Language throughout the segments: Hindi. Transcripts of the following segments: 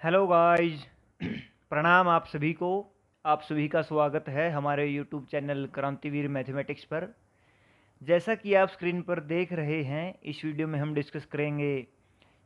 Hello guys. प्रणाम आप सभी को। आप सभी का स्वागत है हमारे यूट्यूब चैनल क्रांतिवीर मैथमेटिक्स पर। जैसा कि आप स्क्रीन पर देख रहे हैं, इस वीडियो में हम डिस्कस करेंगे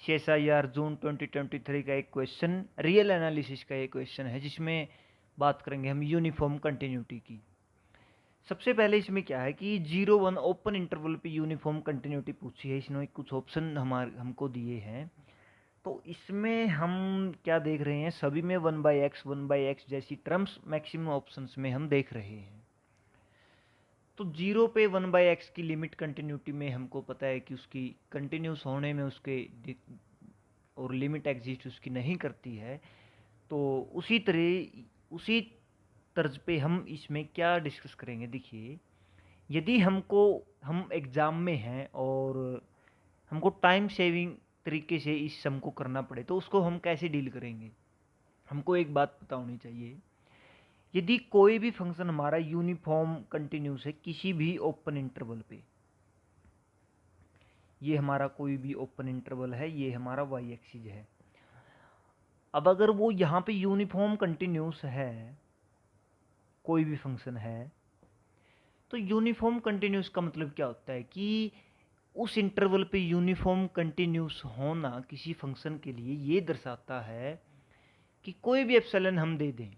CSIR जून 2023 का एक क्वेश्चन, रियल एनालिसिस का एक क्वेश्चन है, जिसमें बात करेंगे हम यूनिफॉर्म कंटिन्यूटी की। सबसे पहले इसमें क्या है कि 0 1 ओपन इंटरवल पे यूनिफॉर्म कंटिन्यूटी पूछी है। इसमें कुछ ऑप्शन हमको दिए हैं। तो इसमें हम क्या देख रहे हैं, सभी में 1/x जैसी टर्म्स मैक्सिमम ऑप्शंस में हम देख रहे हैं। तो 0 पे 1/x की लिमिट कंटिन्यूटी में हमको पता है कि उसकी कंटिन्यूस होने में उसके और लिमिट एग्जिस्ट उसकी नहीं करती है। तो उसी तर्ज पे हम इसमें क्या डिस्कस करेंगे। देखिए, यदि हम एग्ज़ाम में हैं और हमको टाइम सेविंग तरीके से इस सम को करना पड़े, तो उसको हम कैसे डील करेंगे। हमको एक बात पता होनी चाहिए, यदि कोई भी फंक्शन हमारा यूनिफॉर्म कंटिन्यूस है किसी भी ओपन इंटरवल पे, ये हमारा कोई भी ओपन इंटरवल है, ये हमारा वाई एक्सिस है। अब अगर वो यहाँ पे यूनिफॉर्म कंटिन्यूस है, कोई भी फंक्शन है, तो यूनिफॉर्म कंटिन्यूस का मतलब क्या होता है कि उस इंटरवल पे यूनिफॉर्म कंटिन्यूस होना किसी फंक्शन के लिए ये दर्शाता है कि कोई भी एप्सिलॉन हम दे दें,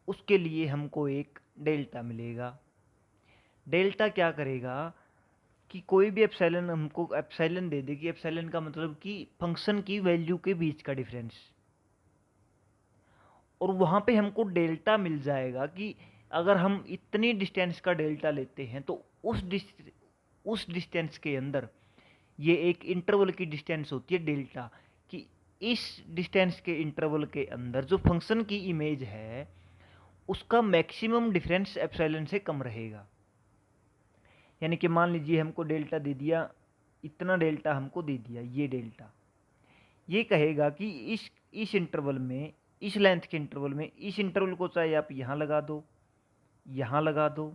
उसके लिए हमको एक डेल्टा मिलेगा। डेल्टा क्या करेगा कि कोई भी एप्सिलॉन हमको एप्सिलॉन दे दे, कि एप्सिलॉन का मतलब कि फंक्शन की वैल्यू के बीच का डिफरेंस, और वहाँ पे हमको डेल्टा मिल जाएगा कि अगर हम इतनी डिस्टेंस का डेल्टा लेते हैं तो उस डिस्टेंस के अंदर, ये एक इंटरवल की डिस्टेंस होती है डेल्टा, कि इस डिस्टेंस के इंटरवल के अंदर जो फंक्शन की इमेज है उसका मैक्सिमम डिफरेंस एप्सिलॉन से कम रहेगा। यानी कि मान लीजिए हमको डेल्टा दे दिया, इतना डेल्टा हमको दे दिया, ये डेल्टा, ये कहेगा कि इस इंटरवल में, इस लेंथ के इंटरवल में, इस इंटरवल को चाहे आप यहाँ लगा दो, यहाँ लगा दो,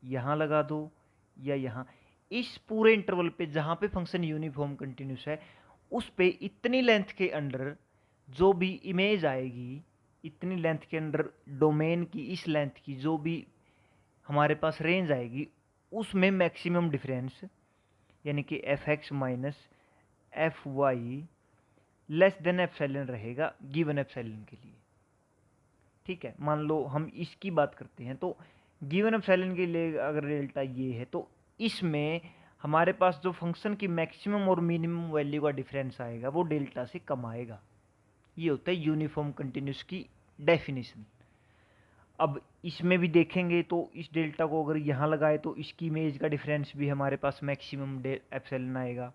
यहाँ लगा दो, या यहाँ, इस पूरे इंटरवल पे जहाँ पे फंक्शन यूनिफॉर्म कंटिन्यूस है, उस पे इतनी लेंथ के अंडर जो भी इमेज आएगी, इतनी लेंथ के अंदर डोमेन की इस लेंथ की जो भी हमारे पास रेंज आएगी, उसमें मैक्सिमम डिफरेंस, यानी कि fx minus fy less than epsilon रहेगा गिवन एप्सिलॉन के लिए। ठीक है, मान लो हम इसकी बात करते हैं, तो गिवन एप्सिलॉन के लिए अगर डेल्टा ये है, तो इसमें हमारे पास जो फंक्शन की मैक्सिमम और मिनिमम वैल्यू का डिफरेंस आएगा वो डेल्टा से कम आएगा। ये होता है यूनिफॉर्म कंटिन्यूस की डेफिनेशन। अब इसमें भी देखेंगे तो इस डेल्टा को अगर यहाँ लगाए तो इसकी इमेज का डिफरेंस भी हमारे पास मैक्सिमम एप्सिलॉन आएगा।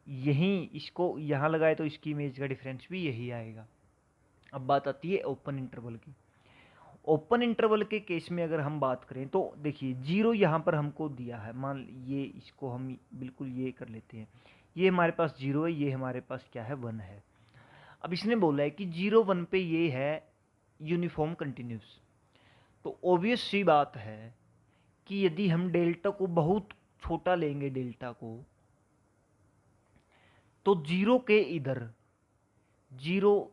यहीं इसको यहाँ लगाए तो इसकी इमेज का डिफरेंस भी यही आएगा। अब बात आती है ओपन इंटरवल की। ओपन इंटरवल के केस में अगर हम बात करें तो देखिए, 0 यहाँ पर हमको दिया है, मान ये इसको हम बिल्कुल ये कर लेते हैं, ये हमारे पास 0 है, ये हमारे पास क्या है, 1 है। अब इसने बोला है कि 0 1 पे ये है यूनिफॉर्म कंटिन्यूस। तो ऑब्वियस सी बात है कि यदि हम डेल्टा को बहुत छोटा लेंगे, डेल्टा को, तो 0 के इधर, 0,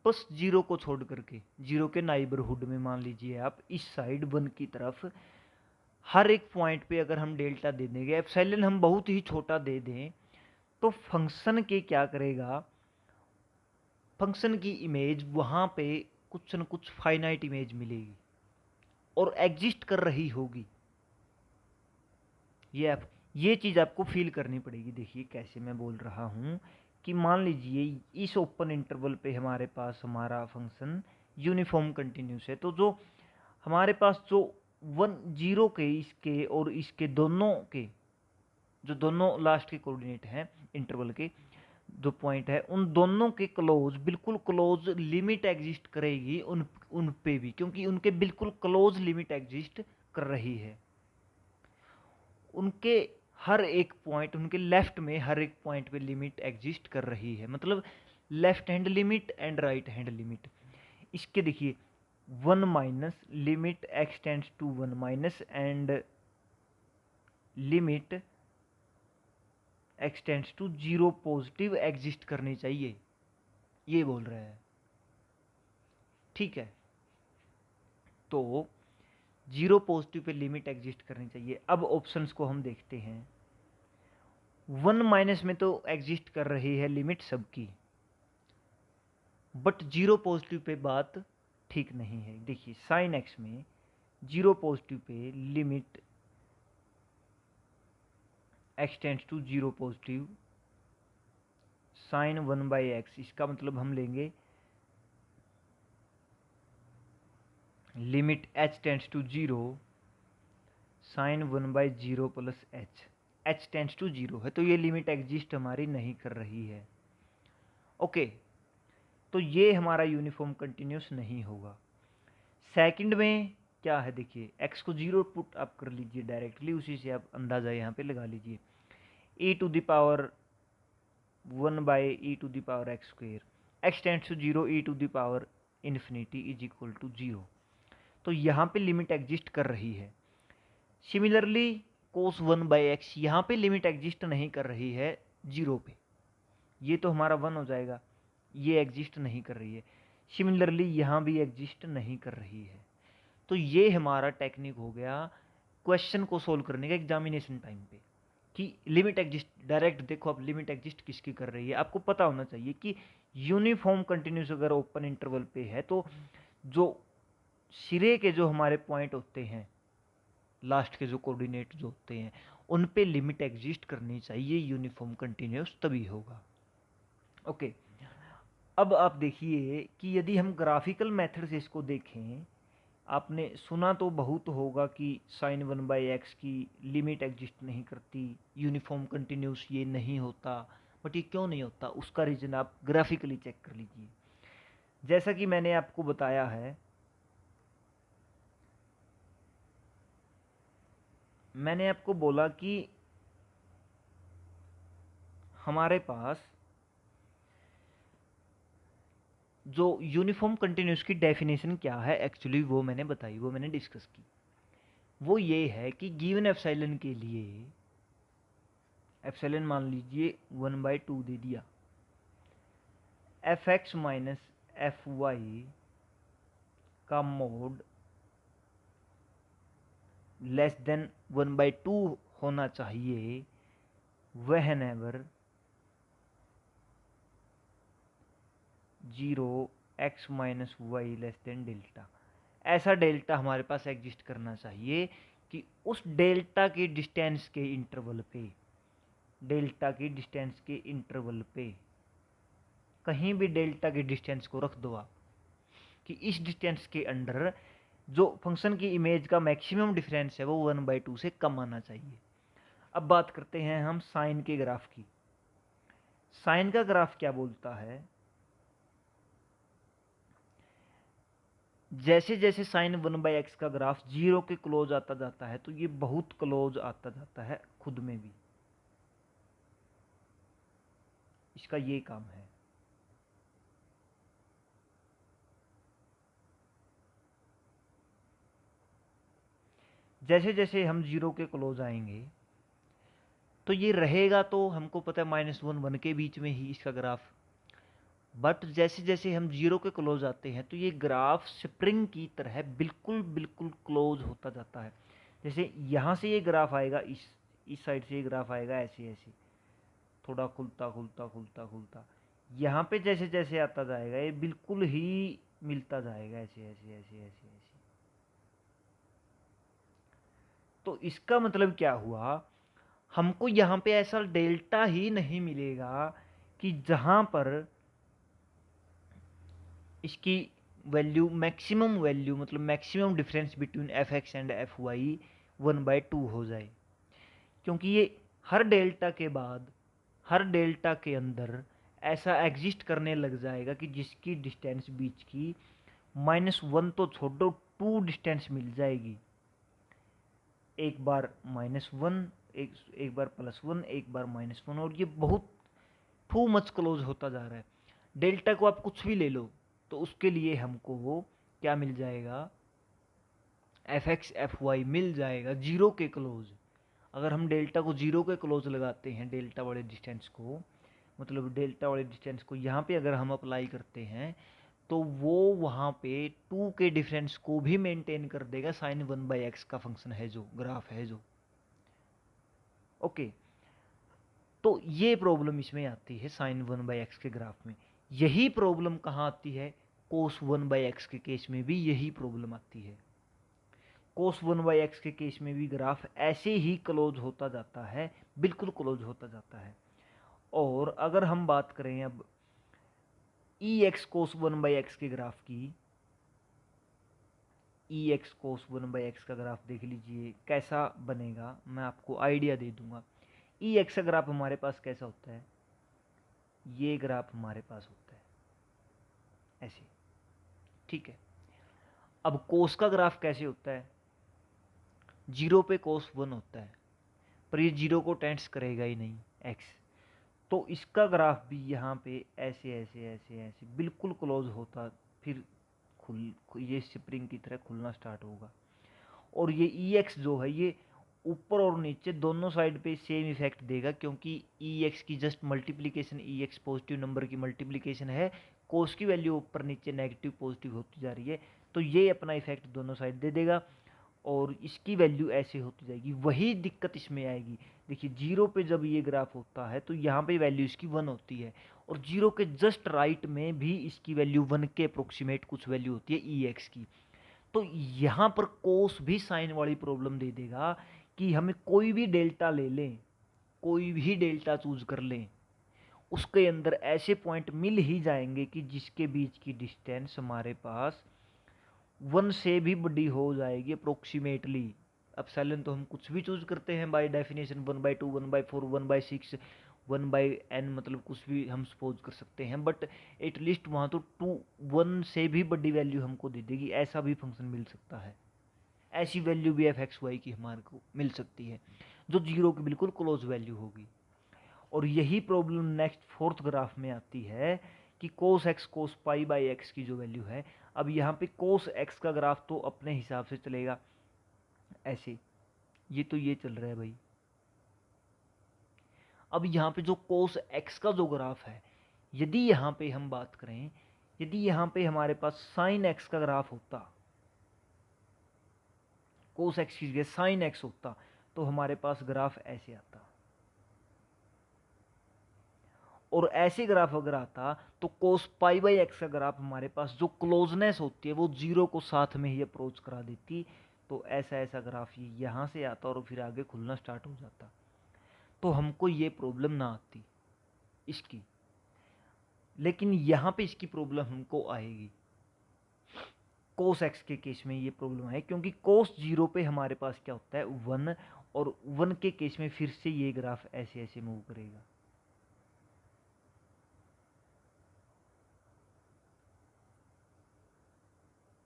बस 0 को छोड़ करके 0 के नाइबरहुड में मान लीजिए आप इस साइड 1 की तरफ हर एक पॉइंट पे अगर हम डेल्टा दे देंगे, एप्सिलॉन हम बहुत ही छोटा दे दें, तो फंक्शन के क्या करेगा, फंक्शन की इमेज वहाँ पे कुछ न कुछ फाइनाइट इमेज मिलेगी और एग्जिस्ट कर रही होगी। ये चीज़ आपको फील करनी पड़ेगी। देखिए कैसे मैं बोल रहा हूँ कि मान लीजिए इस ओपन इंटरवल पे हमारे पास हमारा फंक्शन यूनिफॉर्म कंटिन्यूस है, तो जो हमारे पास जो 1 0 के इसके और इसके दोनों के, जो दोनों लास्ट के कोऑर्डिनेट हैं इंटरवल के, जो पॉइंट है, उन दोनों के क्लोज, बिल्कुल क्लोज लिमिट एग्जिस्ट करेगी उन पे भी, क्योंकि उनके बिल्कुल क्लोज लिमिट एग्जिस्ट कर रही है। उनके हर एक पॉइंट, उनके लेफ्ट में हर एक पॉइंट पे लिमिट एग्जिस्ट कर रही है, मतलब left hand limit and right hand limit. इसके देखिए 1 minus limit X tends to 1 minus and limit X tends to 0 positive exist करनी चाहिए। ये बोल रहा है, ठीक है। तो 0 पॉजिटिव पे लिमिट एग्जिस्ट करनी चाहिए। अब ऑप्शंस को हम देखते हैं। 1 माइनस में तो एग्जिस्ट कर रही है लिमिट सबकी, बट 0 पॉजिटिव पे बात ठीक नहीं है। देखिए साइन एक्स में 0 पॉजिटिव पे limit X tends to 0 positive sine 1/x, इसका मतलब हम लेंगे limit h tends to 0 sine 1/0 plus h tends to 0 है, तो ये लिमिट एग्जिस्ट हमारी नहीं कर रही है। ओके, तो ये हमारा यूनिफॉर्म कंटिन्यूस नहीं होगा। सेकंड में क्या है, देखिए x को 0 पुट अप कर लीजिए डायरेक्टली, उसी से आप अंदाज़ा यहाँ पे लगा लीजिए। e to the power 1/e⁻x², x tends to 0 e to the power infinity is equal to 0, तो यहाँ पे लिमिट एग्जिस्ट कर रही है। सिमिलरली cos 1/x यहाँ पे लिमिट एग्जिस्ट नहीं कर रही है 0 पे, ये तो हमारा 1 हो जाएगा, ये एग्जिस्ट नहीं कर रही है। सिमिलरली यहाँ भी एग्जिस्ट नहीं कर रही है। तो ये हमारा टेक्निक हो गया क्वेश्चन को सोल्व करने का एग्जामिनेशन टाइम पे, कि लिमिट एग्जिस्ट, डायरेक्ट देखो आप लिमिट एग्जिस्ट किसकी कर रही है। आपको पता होना चाहिए कि यूनिफॉर्म कंटिन्यूस अगर ओपन इंटरवल पे है तो जो सिरे के जो हमारे पॉइंट होते हैं, लास्ट के जो कोऑर्डिनेट जो होते हैं, उन पे लिमिट एग्जिस्ट करनी चाहिए, यूनिफॉर्म कंटिन्यूस तभी होगा। ओके, अब आप देखिए कि यदि हम ग्राफिकल मेथड से इसको देखें, आपने सुना तो बहुत होगा कि साइन 1/x की लिमिट एग्जिस्ट नहीं करती, यूनिफॉर्म कंटिन्यूस ये नहीं होता। बट ये क्यों नहीं होता, उसका रीज़न आप ग्राफिकली चेक कर लीजिए। जैसा कि मैंने आपको बताया है, मैंने आपको बोला कि हमारे पास जो यूनिफॉर्म कंटिन्यूस की डेफिनेशन क्या है, एक्चुअली वो मैंने बताई, वो मैंने डिस्कस की। वो ये है कि गिवन एप्सिलॉन के लिए, एप्सिलॉन मान लीजिए 1/2 दे दिया, fx माइनस fy का मोड लेस देन 1/2 होना चाहिए whenever 0x minus Y less than delta. ऐसा डेल्टा हमारे पास एग्जिस्ट करना चाहिए कि उस डेल्टा के डिस्टेंस के इंटरवल पे, डेल्टा की डिस्टेंस के इंटरवल पे कहीं भी डेल्टा के डिस्टेंस को रख दो आप, कि इस डिस्टेंस के अंडर जो फंक्शन की इमेज का मैक्सिमम डिफरेंस है वो 1/2 से कम आना चाहिए। अब बात करते हैं हम साइन के ग्राफ की। साइन का ग्राफ क्या बोलता है, जैसे जैसे साइन 1/x का ग्राफ 0 के क्लोज आता जाता है तो ये बहुत क्लोज आता जाता है खुद में भी, इसका ये काम है। जैसे जैसे हम 0 के क्लोज आएंगे तो ये रहेगा, तो हमको पता है -1 1 के बीच में ही इसका ग्राफ। बट जैसे जैसे हम 0 के क्लोज आते हैं तो ये ग्राफ स्प्रिंग की तरह बिल्कुल बिल्कुल क्लोज होता जाता है। जैसे यहाँ से ये ग्राफ आएगा, इस साइड से ये ग्राफ आएगा ऐसे ऐसे, थोड़ा खुलता खुलता खुलता खुलता, यहाँ पे जैसे जैसे आता जाएगा ये बिल्कुल ही मिलता जाएगा ऐसे ऐसे ऐसे ऐसे ऐसे। तो इसका मतलब क्या हुआ, हमको यहाँ पे ऐसा डेल्टा ही नहीं मिलेगा कि जहाँ पर इसकी वैल्यू मैक्सिमम वैल्यू, मतलब maximum difference between fx and fy 1/2 हो जाए। क्योंकि ये हर डेल्टा के बाद, हर डेल्टा के अंदर ऐसा एग्जिस्ट करने लग जाएगा कि जिसकी डिस्टेंस बीच की -1 तो छोड़ो 2 डिस्टेंस मिल जाएगी। एक बार -1, एक बार +1, एक बार -1, और ये बहुत टू मच क्लोज होता जा रहा है। डेल्टा को आप कुछ भी ले लो तो उसके लिए हमको वो क्या मिल जाएगा, fx fy मिल जाएगा 0 के क्लोज। अगर हम डेल्टा को 0 के क्लोज लगाते हैं, डेल्टा वाले डिस्टेंस को, मतलब डेल्टा वाले डिस्टेंस को यहाँ पे अगर हम अप्लाई करते हैं तो वो वहाँ पे 2 के डिफरेंस को भी मेंटेन कर देगा, साइन 1/x का फंक्शन है जो, ग्राफ है जो। ओके, तो ये प्रॉब्लम इसमें आती है साइन 1/x के ग्राफ में। यही प्रॉब्लम कहाँ आती है? कोस 1/x के केस में भी यही प्रॉब्लम आती है। कोस 1/x के केस में भी ग्राफ ऐसे ही क्लोज होता जाता है, बिल्कुल क्लोज होता जाता है। और अगर हम बात करें अब ex cos 1/x के ग्राफ की, ex cos 1/x का ग्राफ देख लीजिए कैसा बनेगा, मैं आपको आइडिया दे दूंगा। ex का ग्राफ हमारे पास कैसा होता है? ये ग्राफ हमारे पास होता है ऐसे, ठीक है। अब कोस का ग्राफ कैसे होता है? 0 पे कोस 1 होता है, पर ये 0 को टेंस करेगा ही नहीं, x। तो इसका ग्राफ भी यहाँ पे ऐसे ऐसे ऐसे ऐसे बिल्कुल क्लोज होता, फिर ये स्प्रिंग की तरह खुलना स्टार्ट होगा। और ये ex जो है ये ऊपर और नीचे दोनों साइड पे सेम इफेक्ट देगा, क्योंकि ex की just multiplication, ex positive number की मल्टीप्लिकेशन है, कोस की वैल्यू ऊपर नीचे नेगेटिव पॉजिटिव होती जा रही है, तो ये अपना इफेक्ट दोनों साइड दे देगा और इसकी वैल्यू ऐसे होती जाएगी। वही दिक्कत इसमें आएगी। देखिए 0 पे जब ये ग्राफ होता है तो यहाँ पे वैल्यू इसकी 1 होती है, और 0 के जस्ट राइट में भी इसकी वैल्यू 1 के अप्रोक्सीमेट कुछ वैल्यू होती है ex की। तो यहाँ पर कोस भी साइन वाली प्रॉब्लम दे देगा कि हमें कोई भी डेल्टा ले लें, कोई भी डेल्टा चूज कर लें, उसके अंदर ऐसे पॉइंट मिल ही जाएंगे कि जिसके बीच की डिस्टेंस हमारे पास 1 से भी बड़ी हो जाएगी अप्रोक्सीमेटली। एप्सिलॉन तो हम कुछ भी चूज करते हैं बाय डेफिनेशन, 1/2, 1/4, 1/6, 1/n, मतलब कुछ भी हम सपोज कर सकते हैं, बट एटलीस्ट वहाँ तो 1 से भी बड़ी वैल्यू हमको दे देगी, ऐसा भी फंक्शन मिल सकता है। ऐसी वैल्यू भी f(x, y) की हमारे को मिल सकती है जो 0 की बिल्कुल क्लोज वैल्यू होगी। और यही प्रॉब्लम नेक्स्ट फोर्थ ग्राफ में आती है कि cos x cos π/x की जो वैल्यू है, अब यहाँ पे cos x का ग्राफ तो अपने हिसाब से चलेगा ऐसे, ये चल रहा है भाई। अब यहाँ पे जो cos x का जो ग्राफ है, यदि यहाँ पे हम बात करें, यदि यहाँ पे हमारे पास sin x का ग्राफ होता, cos x की जगह sin x होता, तो हमारे पास ग्राफ ऐसे आता। और ऐसे ग्राफ अगर आता तो cos π/x का ग्राफ हमारे पास जो क्लोजनेस होती है वो 0 को साथ में ही अप्रोच करा देती, तो ऐसा ऐसा ग्राफ ये यहाँ से आता और फिर आगे खुलना स्टार्ट हो जाता, तो हमको ये प्रॉब्लम ना आती इसकी। लेकिन यहाँ पे इसकी प्रॉब्लम हमको आएगी, cos x के केस में ये प्रॉब्लम है, क्योंकि cos 0 पे हमारे पास क्या होता है 1, और 1 के केस में फिर से ये ग्राफ ऐसे ऐसे मूव करेगा।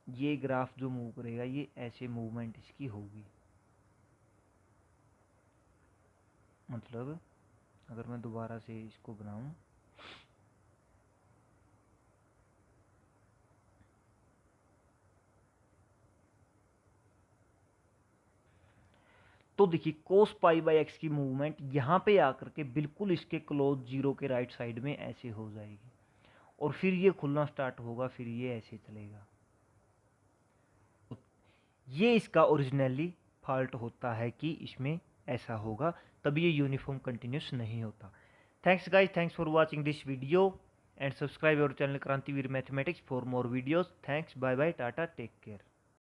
ये ग्राफ जो मूव करेगा ये ऐसे मूवमेंट इसकी होगी। मतलब अगर मैं दोबारा से इसको बनाऊं, तो देखिए cos π/x की मूवमेंट यहाँ पे आकर के बिल्कुल इसके क्लोज 0 के राइट साइड में ऐसे हो जाएगी, और फिर ये खुलना स्टार्ट होगा, फिर ये ऐसे चलेगा। ये इसका ओरिजिनली फॉल्ट होता है कि इसमें ऐसा होगा, तभी ये यूनिफॉर्म कंटिन्यूस नहीं होता। Thanks guys, thanks for watching this video and subscribe our channel Krantiveer mathematics for more videos. Thanks, bye bye, tata, take care.